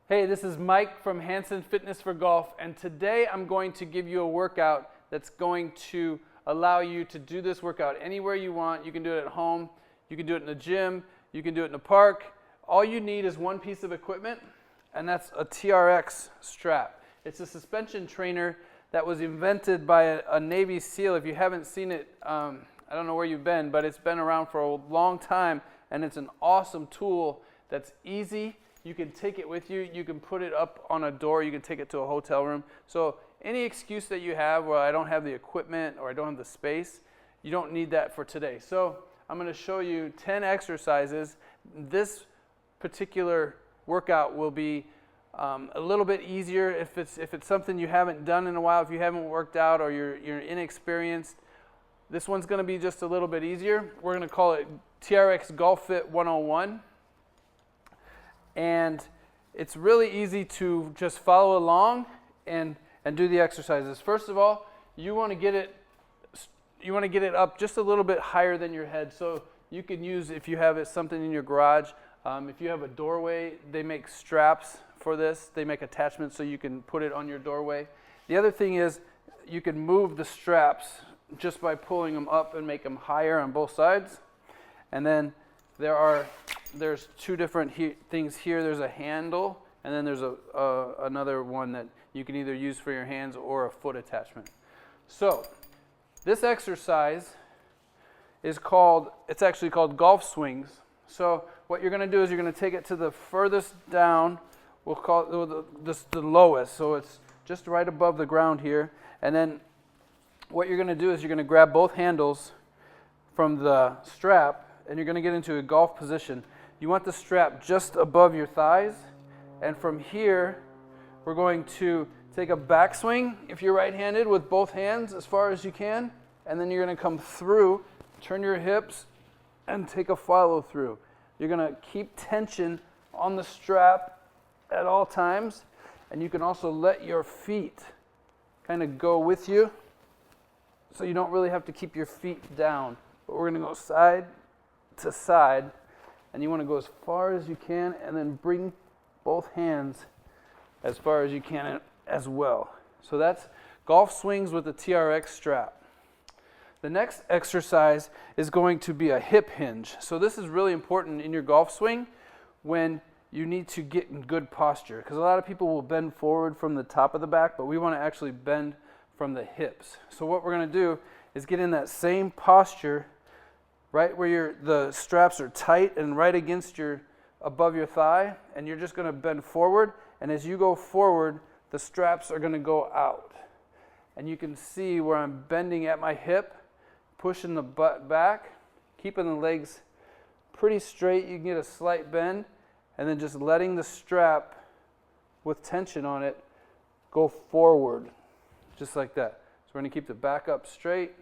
Hey, this is Mike from Hansen Fitness for Golf, and today I'm going to give you a workout that's going to allow you to do this workout anywhere you want. You can do it at home, you can do it in the gym, you can do it in the park. All you need is one piece of equipment, and that's a TRX strap. It's a suspension trainer that was invented by a Navy SEAL. If you haven't seen it, I don't know where you've been, but it's been around for a long time, and it's an awesome tool that's easy. You can take it with you. You can put it up on a door. You can take it to a hotel room. So any excuse that you have, well, I don't have the equipment or I don't have the space, you don't need that for today. So I'm going to show you 10 exercises. This particular workout will be a little bit easier if it's something you haven't done in a while, if you haven't worked out or you're inexperienced. This one's going to be just a little bit easier. We're going to call it TRX Golf Fit 101. And it's really easy to just follow along and do the exercises. First of all, you want to get it up just a little bit higher than your head. So you can use, if you have something in your garage, if you have a doorway, they make straps for this. They make attachments so you can put it on your doorway. The other thing is you can move the straps just by pulling them up and make them higher on both sides. And then there's two different things here. There's a handle, and then there's another one that you can either use for your hands or a foot attachment. So this exercise is actually called golf swings. So what you're going to do is you're going to take it to the furthest down. We'll call it the lowest. So it's just right above the ground here. And then what you're going to do is you're going to grab both handles from the strap, and you're going to get into a golf position. You want the strap just above your thighs, and from here we're going to take a backswing if you're right-handed with both hands as far as you can, and then you're going to come through, turn your hips, and take a follow through. You're going to keep tension on the strap at all times, and you can also let your feet kind of go with you, so you don't really have to keep your feet down. But we're going to go side to side, and you want to go as far as you can and then bring both hands as far as you can as well. So that's golf swings with the TRX strap. The next exercise is going to be a hip hinge. So this is really important in your golf swing when you need to get in good posture, because a lot of people will bend forward from the top of the back, but we want to actually bend from the hips. So what we're going to do is get in that same posture right where the straps are tight and right against above your thigh, and you're just going to bend forward, and as you go forward, the straps are going to go out. And you can see where I'm bending at my hip, pushing the butt back, keeping the legs pretty straight. You can get a slight bend, and then just letting the strap with tension on it go forward, just like that. So we're going to keep the back up straight,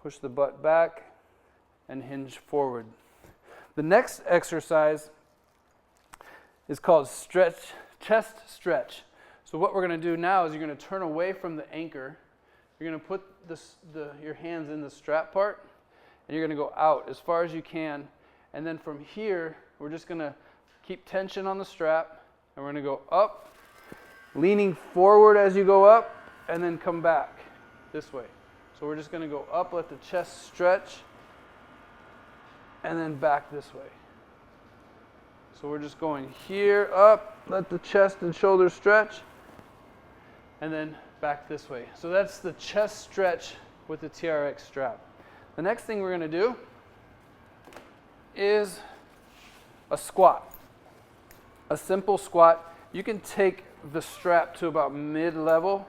push the butt back, and hinge forward. The next exercise is called chest stretch. So what we're going to do now is you're going to turn away from the anchor. You're going to put your hands in the strap part, and you're going to go out as far as you can. And then from here, we're just going to keep tension on the strap, and we're going to go up, leaning forward as you go up, and then come back this way. So we're just going to go up, let the chest stretch, and then back this way. So we're just going here, up, let the chest and shoulders stretch, and then back this way. So that's the chest stretch with the TRX strap. The next thing we're going to do is a squat. A simple squat. You can take the strap to about mid-level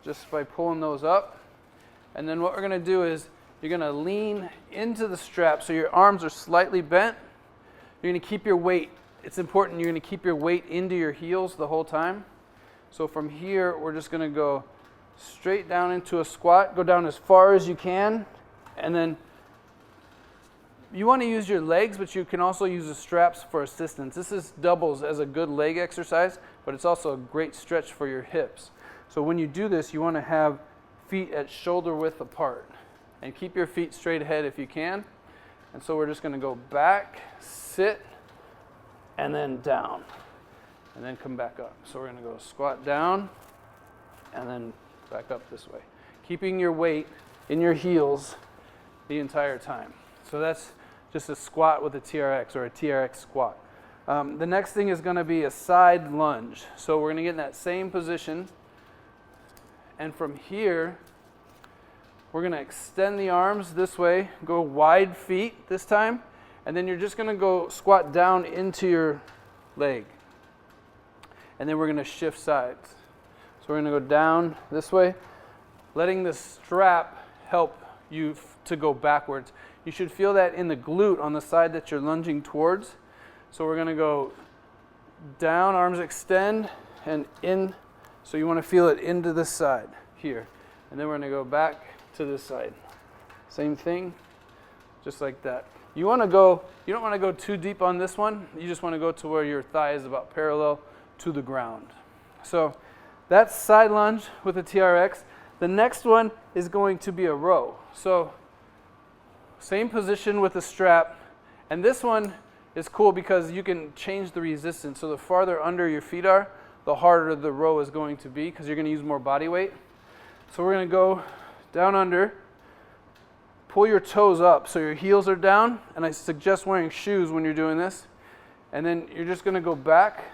just by pulling those up. And then what we're going to do is you're going to lean into the strap so your arms are slightly bent. You're going to keep your weight. It's important you're going to keep your weight into your heels the whole time. So from here, we're just going to go straight down into a squat. Go down as far as you can. And then you want to use your legs, but you can also use the straps for assistance. This doubles as a good leg exercise, but it's also a great stretch for your hips. So when you do this, you want to have feet at shoulder width apart. And keep your feet straight ahead if you can. And so we're just going to go back, sit, and then down. and then come back up. So we're going to go squat down and then back up this way, keeping your weight in your heels the entire time. So that's just a squat with a TRX, or a TRX squat. The next thing is going to be a side lunge. So we're going to get in that same position, and from here we're going to extend the arms this way, go wide feet this time, and then you're just going to go squat down into your leg. And then we're going to shift sides. So we're going to go down this way, letting the strap help you to go backwards. You should feel that in the glute on the side that you're lunging towards. So we're going to go down, arms extend, and in. So you want to feel it into this side here. And then we're going to go back to this side. Same thing, just like that. You don't want to go too deep on this one. You just want to go to where your thigh is about parallel to the ground. So that's side lunge with a TRX. The next one is going to be a row. So same position with the strap, and this one is cool because you can change the resistance. So the farther under your feet are, the harder the row is going to be because you're going to use more body weight. So we're going to go down under, pull your toes up so your heels are down, and I suggest wearing shoes when you're doing this. And then you're just going to go back,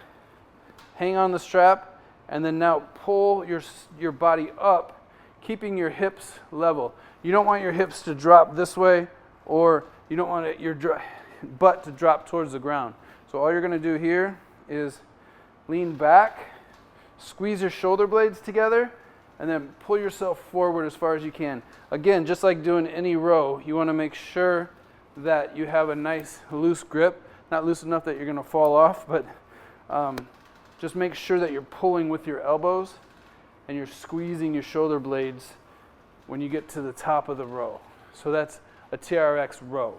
hang on the strap, and then now pull your body up, keeping your hips level. You don't want your hips to drop this way, or you don't want your butt to drop towards the ground. So all you're going to do here is lean back, squeeze your shoulder blades together, and then pull yourself forward as far as you can. Again, just like doing any row, you want to make sure that you have a nice loose grip. Not loose enough that you're going to fall off, but just make sure that you're pulling with your elbows and you're squeezing your shoulder blades when you get to the top of the row. So that's a TRX row.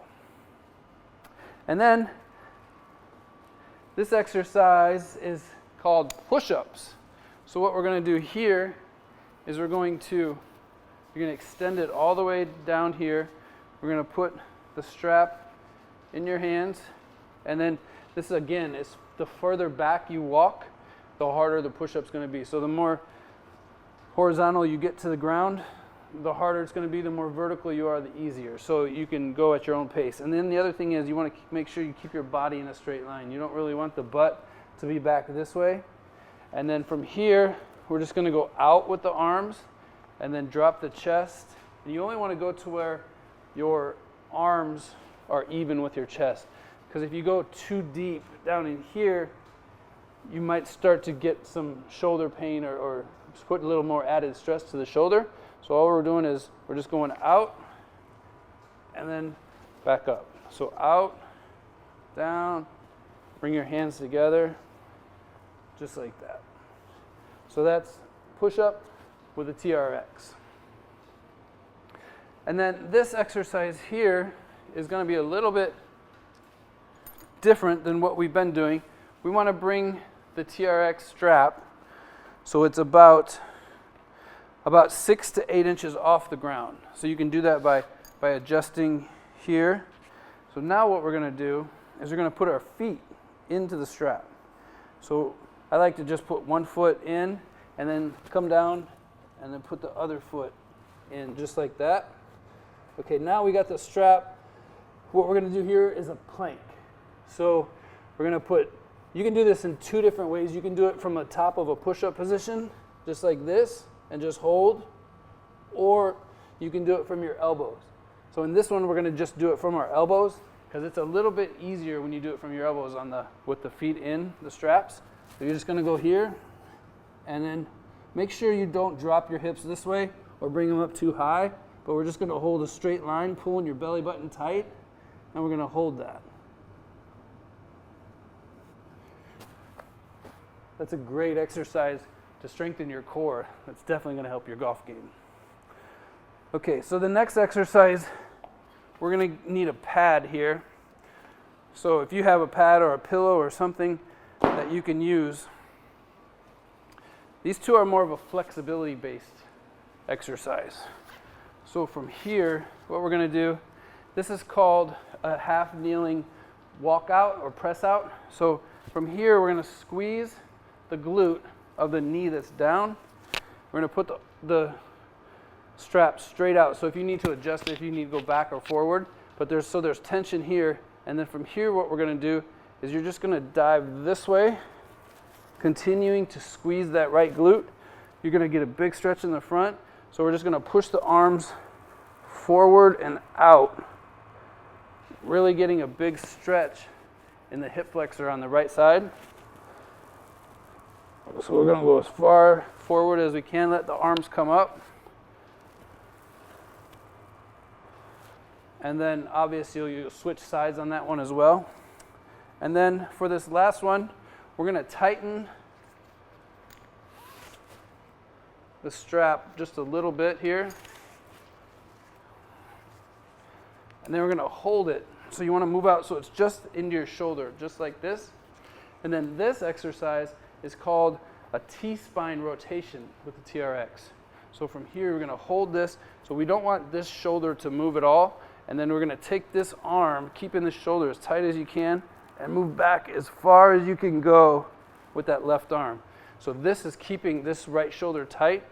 And then this exercise is called push-ups. So what we're going to do here is you're going to extend it all the way down here. We're going to put the strap in your hands, and then this again is the further back you walk, the harder the push-up's going to be. So the more horizontal you get to the ground, the harder it's going to be. The more vertical you are, the easier. So you can go at your own pace. And then the other thing is you want to make sure you keep your body in a straight line. You don't really want the butt to be back this way. And then from here, we're just going to go out with the arms and then drop the chest. And you only want to go to where your arms are even with your chest. Because if you go too deep down in here, you might start to get some shoulder pain or put a little more added stress to the shoulder. So all we're doing is we're just going out and then back up. So out, down, bring your hands together, just like that. So that's push-up with a TRX. And then this exercise here is going to be a little bit different than what we've been doing. We want to bring the TRX strap so it's about 6 to 8 inches off the ground. So you can do that by adjusting here. So now what we're going to do is we're going to put our feet into the strap. So I like to just put one foot in and then come down and then put the other foot in just like that. Okay, now we got the strap. What we're going to do here is a plank. So we're going to put, you can do this in two different ways. You can do it from the top of a push-up position, just like this, and just hold, or you can do it from your elbows. So in this one, we're going to just do it from our elbows because it's a little bit easier when you do it from your elbows with the feet in the straps. So you're just going to go here, and then make sure you don't drop your hips this way or bring them up too high, but we're just going to hold a straight line, pulling your belly button tight, and we're going to hold that. That's a great exercise to strengthen your core. That's definitely going to help your golf game. Okay, so the next exercise, we're going to need a pad here. So if you have a pad or a pillow or something that you can use, these two are more of a flexibility-based exercise. So from here, what we're going to do, this is called a half kneeling walkout or press out. So from here, we're going to squeeze the glute of the knee that's down. We're going to put the strap straight out. So if you need to adjust it, if you need to go back or forward, but there's tension here. And then from here, what we're going to do is you're just going to dive this way, continuing to squeeze that right glute. You're going to get a big stretch in the front. So we're just going to push the arms forward and out, really getting a big stretch in the hip flexor on the right side. So we're going to go as far forward as we can, let the arms come up. And then obviously you'll switch sides on that one as well. And then for this last one, we're going to tighten the strap just a little bit here. And then we're going to hold it. So you want to move out so it's just into your shoulder, just like this. And then this exercise is called a T-spine rotation with the TRX. So from here, we're going to hold this. So we don't want this shoulder to move at all. And then we're going to take this arm, keeping the shoulder as tight as you can, and move back as far as you can go with that left arm. So this is keeping this right shoulder tight.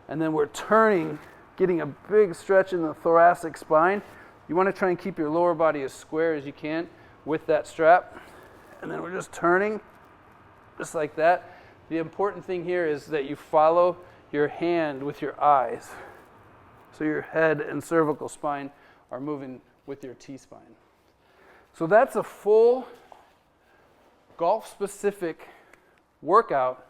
And then we're turning, getting a big stretch in the thoracic spine. You want to try and keep your lower body as square as you can with that strap. And then we're just turning, just like that. The important thing here is that you follow your hand with your eyes. So your head and cervical spine are moving with your T-spine. So that's a full golf-specific workout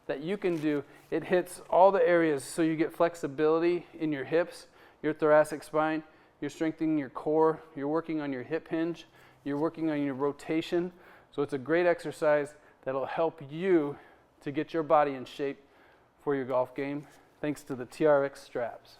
that you can do. It hits all the areas, so you get flexibility in your hips, your thoracic spine, you're strengthening your core, you're working on your hip hinge, you're working on your rotation. So it's a great exercise that'll help you to get your body in shape for your golf game, thanks to the TRX straps.